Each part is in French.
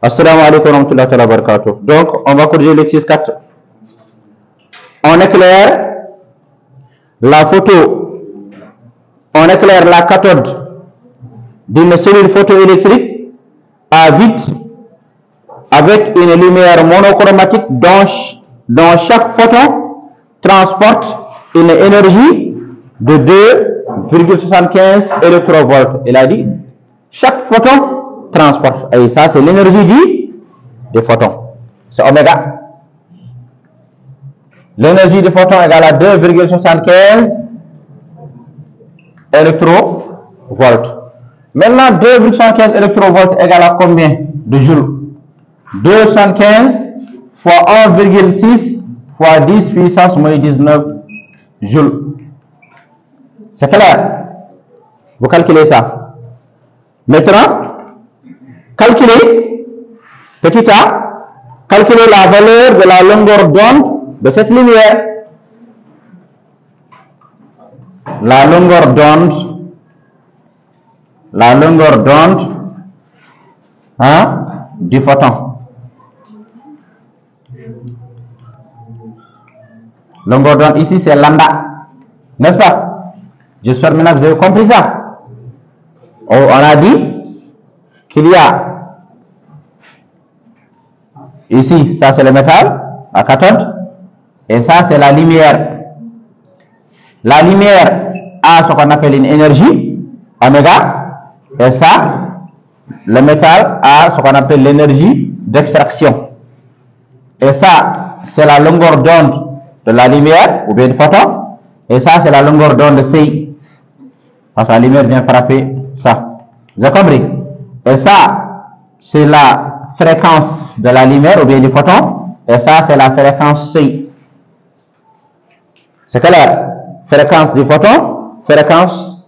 Assalamu alaikum wa rahmatullahi wa barakatuh. Donc, on va corriger l'exercice 4. On éclaire la photo, on éclaire la cathode d'une cellule photoélectrique à vide avec une lumière monochromatique dont chaque photon transporte une énergie de 2,75 électrovolts. Il a dit chaque photon transporte. Et ça, c'est l'énergie du photon. C'est oméga. L'énergie du photon égale à 2,75 électrovolts. Maintenant, 2,75 électrovolts égale à combien de joules? 275 fois 1,6 fois 10 puissance moins 19 joules. C'est clair? Vous calculez ça. Maintenant, calculez, petit a, calculez la valeur de la longueur d'onde de cette lumière. La longueur d'onde du photon. Longueur d'onde ici c'est lambda, n'est-ce pas? J'espère maintenant que vous avez compris ça. On a dit qu'il y a ici, ça c'est le métal, la cathode, et ça c'est la lumière. La lumière a ce qu'on appelle une énergie, oméga, et ça, le métal a ce qu'on appelle l'énergie d'extraction. Et ça, c'est la longueur d'onde de la lumière, ou bien du photon, et ça c'est la longueur d'onde de CI. Parce que la lumière vient frapper ça. Vous avez compris? Et ça, c'est la fréquence de la lumière, ou bien du photon, et ça c'est la fréquence CI. C'est clair? Fréquence du photon, fréquence,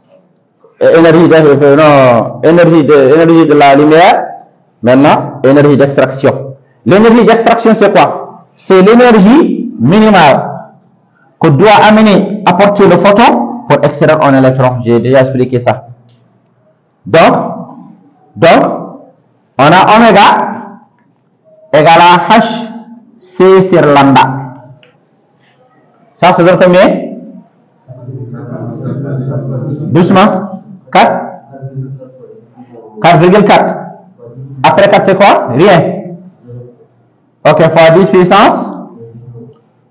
énergie de la lumière, maintenant, énergie d'extraction. L'énergie d'extraction, c'est quoi? C'est l'énergie minimale que doit apporter le photon pour extraire un électron. J'ai déjà expliqué ça. Donc, on a oméga égale à HC sur lambda. Ça, ça donne combien? Doucement. 4,4. Après 4, c'est quoi? Rien. Ok, fois 10 puissance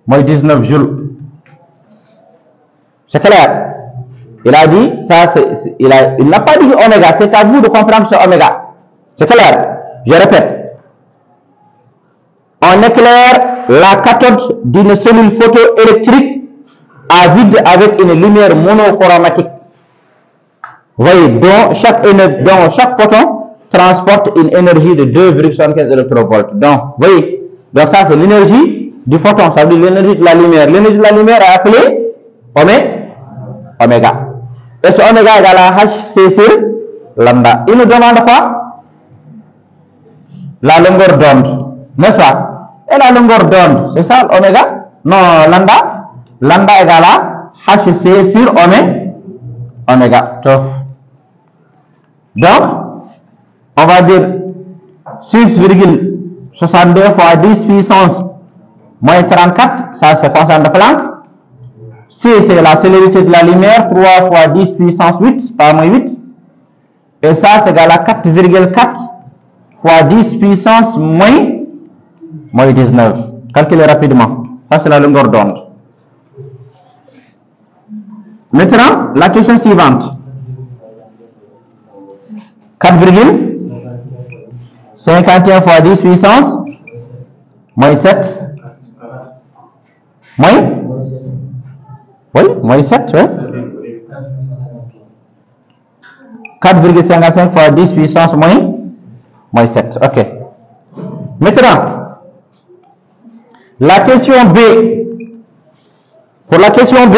moins 19 joules. C'est clair? Il a dit, ça, il n'a pas dit oméga, c'est à vous de comprendre ce oméga. C'est clair? Je répète. On éclaire la cathode d'une cellule photoélectrique à vide avec une lumière monochromatique. Vous voyez, dont chaque photon transporte une énergie de 2,75 électrovolts. Donc, vous voyez, donc ça c'est l'énergie du photon, ça veut dire l'énergie de la lumière. L'énergie de la lumière est appelée oméga. Et ce oméga égale à HC sur lambda. Il nous demande quoi? La longueur d'onde, n'est-ce pas? Et la longueur d'onde, c'est ça oméga? Non, lambda. Lambda égale à HC sur oméga. Donc, on va dire 6,62 fois 10 puissance moins 34, ça c'est constant de Planck. C c'est la célérité de la lumière, 3 fois 10 puissance 8, par moins 8. Et ça c'est égal à 4,4 fois 10 puissance moins 19. Calculez rapidement. Ça c'est la longueur d'onde. Maintenant, la question suivante. 4,51 fois 10 puissance moins 7 moins 7, oui. 4,55 fois 10 puissance moins 7, ok. Maintenant, la question B. Pour la question B,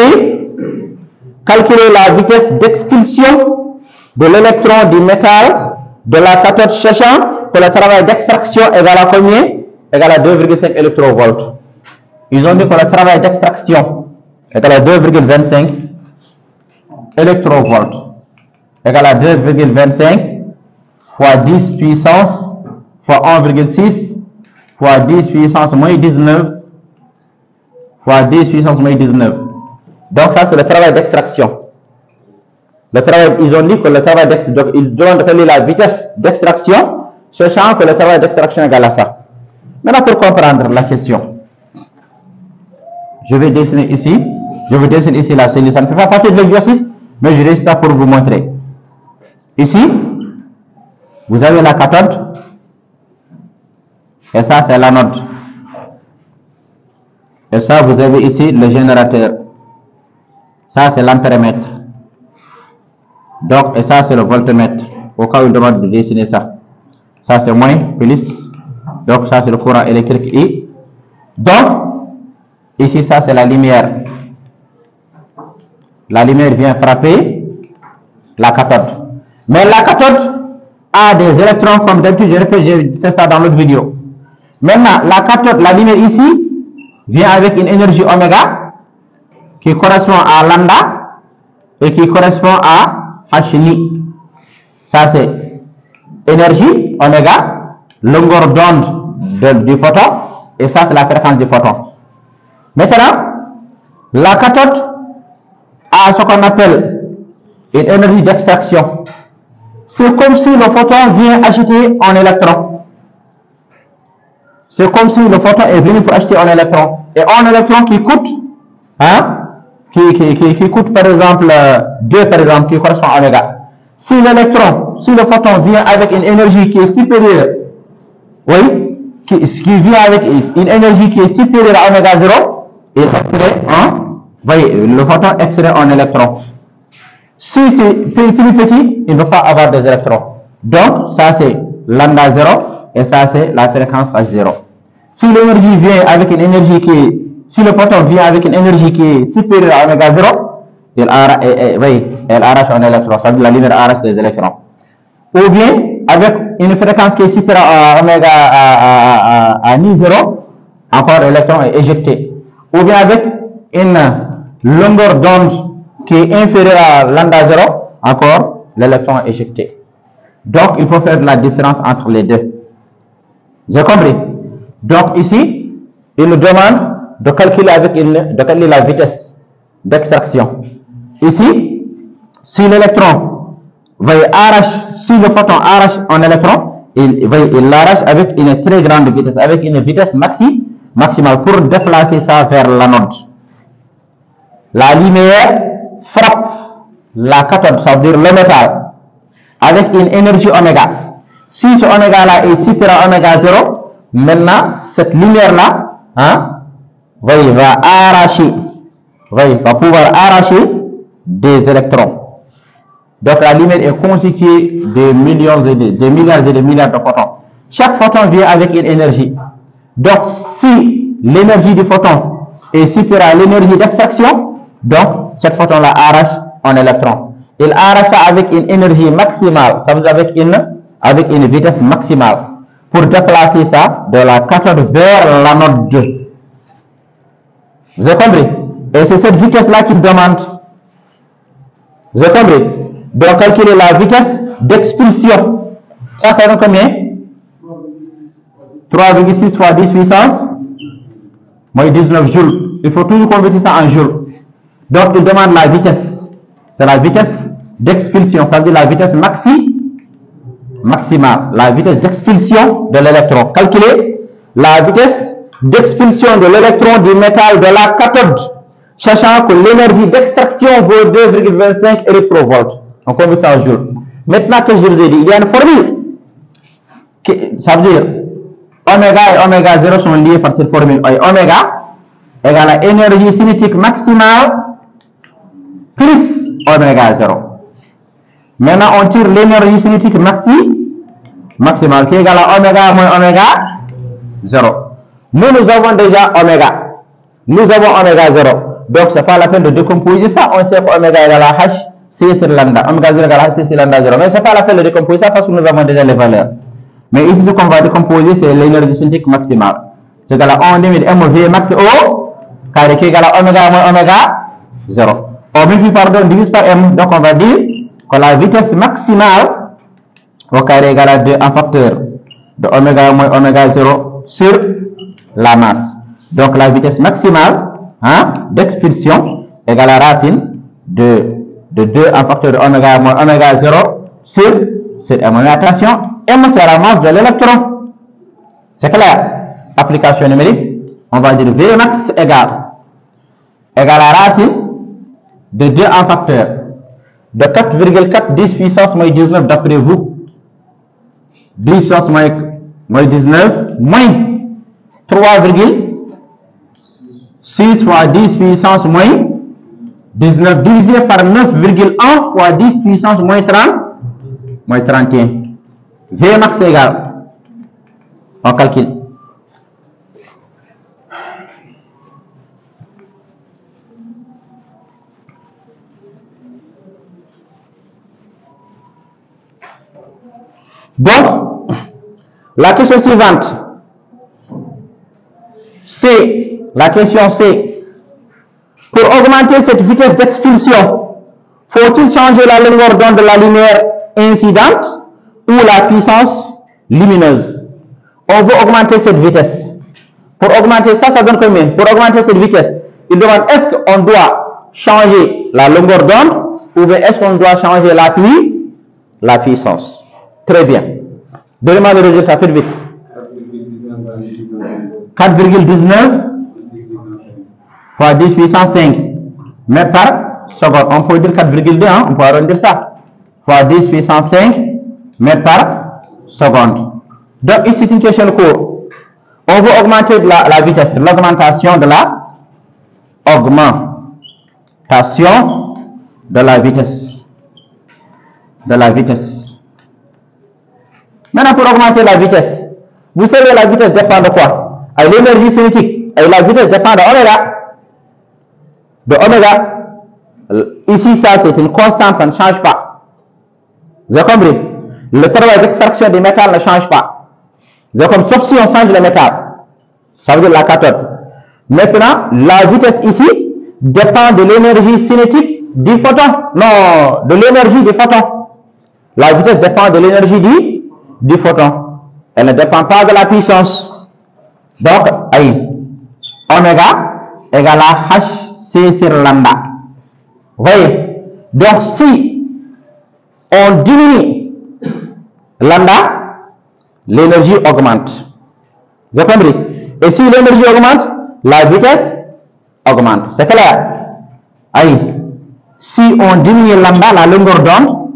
calculer la vitesse d'expulsion de l'électron du métal de la cathode sachant que le travail d'extraction égale à combien? Égale à 2,5 électrovolts. Ils ont dit que le travail d'extraction égale à 2,25 électrovolts égale à 2,25 fois 10 puissance fois 1,6 fois 10 puissance moins 19 fois 10 puissance moins 19. Donc ça c'est le travail d'extraction. Le travail, ils ont dit que le travail d'extraction, donc ils demandent de calculer la vitesse d'extraction, sachant que le travail d'extraction est égal à ça. Maintenant pour comprendre la question, je vais dessiner ici la cellule. Ça ne fait pas partie de l'exercice, mais je dessine ça pour vous montrer. Ici, vous avez la cathode, et ça c'est l'anode. Et ça, vous avez ici le générateur. Ça c'est l'ampéromètre. Donc, et ça c'est le voltmètre. Au cas où il demande de dessiner ça. Ça c'est moins, plus. Donc, ça c'est le courant électrique I. Donc, ici ça c'est la lumière. La lumière vient frapper la cathode. Mais la cathode a des électrons comme d'habitude. Je répète, j'ai fait ça dans l'autre vidéo. Maintenant, la cathode, la lumière ici, vient avec une énergie oméga qui correspond à lambda et qui correspond à HNI. Ça c'est énergie oméga, longueur d'onde du photon, et ça c'est la fréquence du photon. Maintenant, la cathode a ce qu'on appelle une énergie d'extraction. C'est comme si le photon vient acheter un électron. C'est comme si le photon est venu pour acheter un électron. Et un électron qui coûte, qui coûte par exemple 2 par exemple, qui correspond à oméga. Si le photon vient avec une énergie qui est supérieure, oui, qui vient avec une énergie qui est supérieure à oméga 0, il extrait le photon extrait un électron. Si c'est plus petit, il ne peut pas avoir des électrons. Donc, ça c'est lambda 0 et ça c'est la fréquence H0. Si l'énergie vient avec une énergie si le photon vient avec une énergie qui est supérieure à oméga 0, elle arrache un électron, ça veut dire la lumière arrache des électrons. Ou bien, avec une fréquence qui est supérieure à oméga à ni 0, encore l'électron est éjecté. Ou bien avec une longueur d'onde qui est inférieure à lambda 0, encore l'électron est éjecté. Donc, il faut faire la différence entre les deux. J'ai compris? Donc, ici, il nous demande de calculer la vitesse d'extraction. Ici, si l'électron si le photon arrache un électron, il l'arrache avec une très grande vitesse, avec une vitesse maximale pour déplacer ça vers l'anode. La lumière frappe la cathode, ça veut dire le métal, avec une énergie oméga. Si ce oméga là est supérieur à oméga 0, maintenant cette lumière là va pouvoir arracher des électrons. Donc la lumière est constituée de milliards et de milliards de photons. Chaque photon vient avec une énergie. Donc si l'énergie du photon est supérieure à l'énergie d'extraction, donc cet photon là arrache un électron. Il arrache ça avec une énergie maximale, ça veut dire avec une vitesse maximale, pour déplacer ça de la cathode vers l'anode 2. Vous avez compris? Et c'est cette vitesse-là qu'il demande. Vous avez compris? Donc, calculer la vitesse d'expulsion. Ça donne combien? 3,6 fois 10 puissance moins 19 joules. Il faut toujours convertir ça en joules. Donc, il demande la vitesse. C'est la vitesse d'expulsion. Ça veut dire la vitesse maximale. La vitesse d'expulsion de l'électron. Calculer la vitesse d'expulsion de l'électron du métal de la cathode, sachant que l'énergie d'extraction vaut 2,25 électrovolts. On convertit ça en joules. Maintenant que je vous ai dit, il y a une formule. Ça veut dire oméga et oméga 0 sont liés par cette formule. Oméga égale à énergie cinétique maximale plus oméga 0. Maintenant, on tire l'énergie cinétique maximale qui est égale à oméga moins oméga 0. Nous avons déjà oméga. Nous avons oméga 0. Donc, ce n'est pas la peine de décomposer ça. On sait que oméga égale à H, C sur lambda. Oméga 0 égale à H, C sur lambda 0. Mais ce n'est pas la peine de décomposer ça parce que nous avons déjà les valeurs. Mais ici, ce qu'on va décomposer, c'est l'énergie cinétique maximale. C'est égal à 1 demi de MV max O, carré qui est égal à oméga moins oméga 0. On multiplie par 2, on divise par M. Donc, on va dire que la vitesse maximale au carré égale à 2 en facteur de oméga moins oméga 0 sur la masse. Donc la vitesse maximale d'expulsion égale à la racine de 2 en facteur de oméga moins oméga 0 sur M. Attention, M c'est la masse de l'électron. C'est clair? Application numérique, on va dire V max égale à la racine de 2 en facteur de 4,4 10 puissance moins 19 d'après vous. 10 puissance moins 19 moins 3,6 fois 10 puissance moins 19 divisé par 9,1 fois 10 puissance moins 31. V max égale, on calcule. Donc, la question suivante, c'est la question C. Pour augmenter cette vitesse d'expulsion, faut-il changer la longueur d'onde de la lumière incidente ou la puissance lumineuse? On veut augmenter cette vitesse. Pour augmenter ça, ça donne combien? Pour augmenter cette vitesse, il demande est-ce qu'on doit changer la longueur d'onde ou bien est-ce qu'on doit changer la puissance? Très bien. Donnez-moi le résultat, faites vite. 4,19 fois 10 puissance 5 mètres par seconde. On peut dire 4,2, on peut arrondir ça. Fois 10 puissance 5 mètres par seconde. Donc ici, c'est une question de cours. On veut augmenter la vitesse, l'augmentation de la vitesse. Maintenant, pour augmenter la vitesse, vous savez, la vitesse dépend de quoi? L'énergie cinétique. Et la vitesse dépend de oméga. Ici, ça, c'est une constante, ça ne change pas. Vous avez compris? Le travail d'extraction des métals ne change pas. Vous avez compris? Sauf si on change le métal. Ça veut dire la cathode. Maintenant, la vitesse ici dépend de l'énergie cinétique du photon. Non, de l'énergie du photon. La vitesse dépend de l'énergie du photon. Elle ne dépend pas de la puissance. Donc, oméga égale à HC sur lambda. Vous voyez? Donc, si on diminue lambda, l'énergie augmente. Vous avez compris? Et si l'énergie augmente, la vitesse augmente. C'est clair? Si on diminue lambda, la longueur d'onde,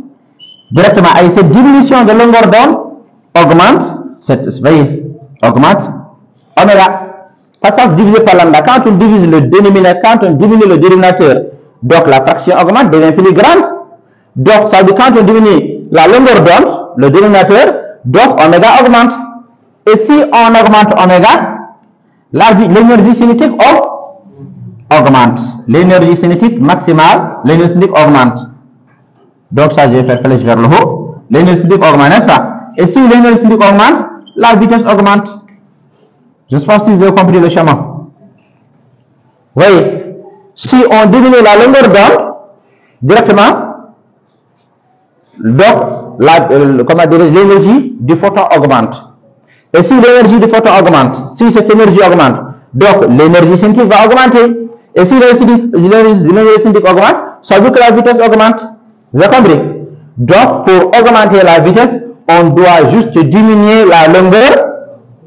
directement, cette diminution de longueur d'onde augmente, augmente oméga. Passage divisé par lambda. Quand on divise le dénominateur, quand on diminue le dénominateur, donc la fraction augmente, devient plus grande. Donc, ça veut dire quand on diminue la longueur d'onde, le dénominateur, donc oméga augmente. Et si on augmente oméga, l'énergie cinétique augmente. L'énergie cinétique maximale, l'énergie cinétique augmente. Donc, ça, je vais faire flèche vers le haut. L'énergie cinétique augmente, n'est-ce pas? Et si l'énergie cinétique augmente, la vitesse augmente. Je ne sais pas si vous avez compris le schéma. Vous voyez, si on diminue la longueur d'onde, directement, donc, l'énergie du photon augmente. Et si l'énergie du photon augmente, si cette énergie augmente, donc l'énergie cinétique va augmenter. Et si l'énergie cinétique augmente, ça veut dire que la vitesse augmente. Vous avez compris? Donc, pour augmenter la vitesse, on doit juste diminuer la longueur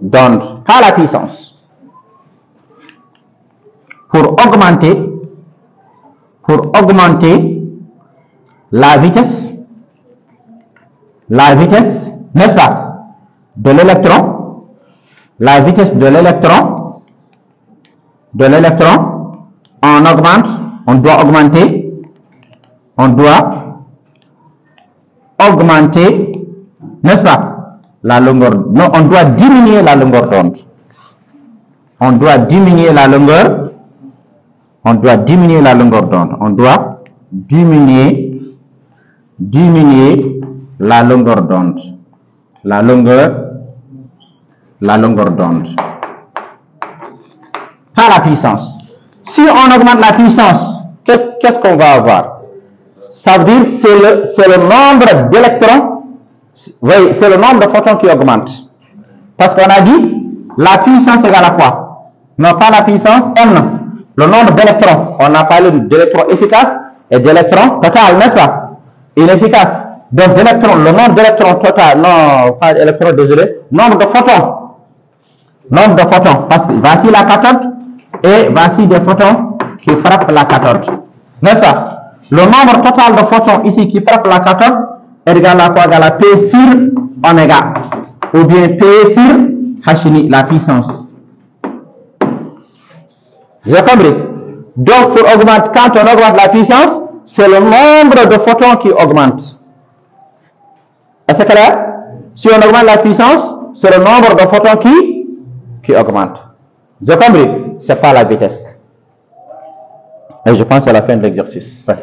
d'onde, pas la puissance. Pour augmenter la vitesse, n'est-ce pas, de l'électron, la vitesse de l'électron, on doit augmenter, n'est-ce pas, la longueur, non, on doit diminuer la longueur d'onde. On doit diminuer la longueur d'onde. On doit diminuer la longueur d'onde. La longueur d'onde. Pas la puissance. Si on augmente la puissance, qu'est-ce qu'on va avoir? Ça veut dire c'est le nombre d'électrons. Oui, c'est le nombre de photons qui augmente. Parce qu'on a dit la puissance égale à quoi? Non, pas la puissance, M. Le nombre d'électrons. On a parlé d'électrons efficaces et d'électrons total, n'est-ce pas? Inefficace. Donc d'électrons, le nombre d'électrons total, non, pas d'électrons, désolé, nombre de photons. Nombre de photons. Parce que voici la cathode et voici des photons qui frappent la cathode. N'est-ce pas? Le nombre total de photons ici qui frappent la cathode est égal à quoi? Égal à P sur oméga. Ou bien P sur H, la puissance. Vous avez compris? Donc, pour augmenter, quand on augmente la puissance, c'est le nombre de photons qui augmente. Est-ce clair? Si on augmente la puissance, c'est le nombre de photons qui augmente. Vous avez compris? Ce n'est pas la vitesse. Et je pense à la fin de l'exercice. Ouais.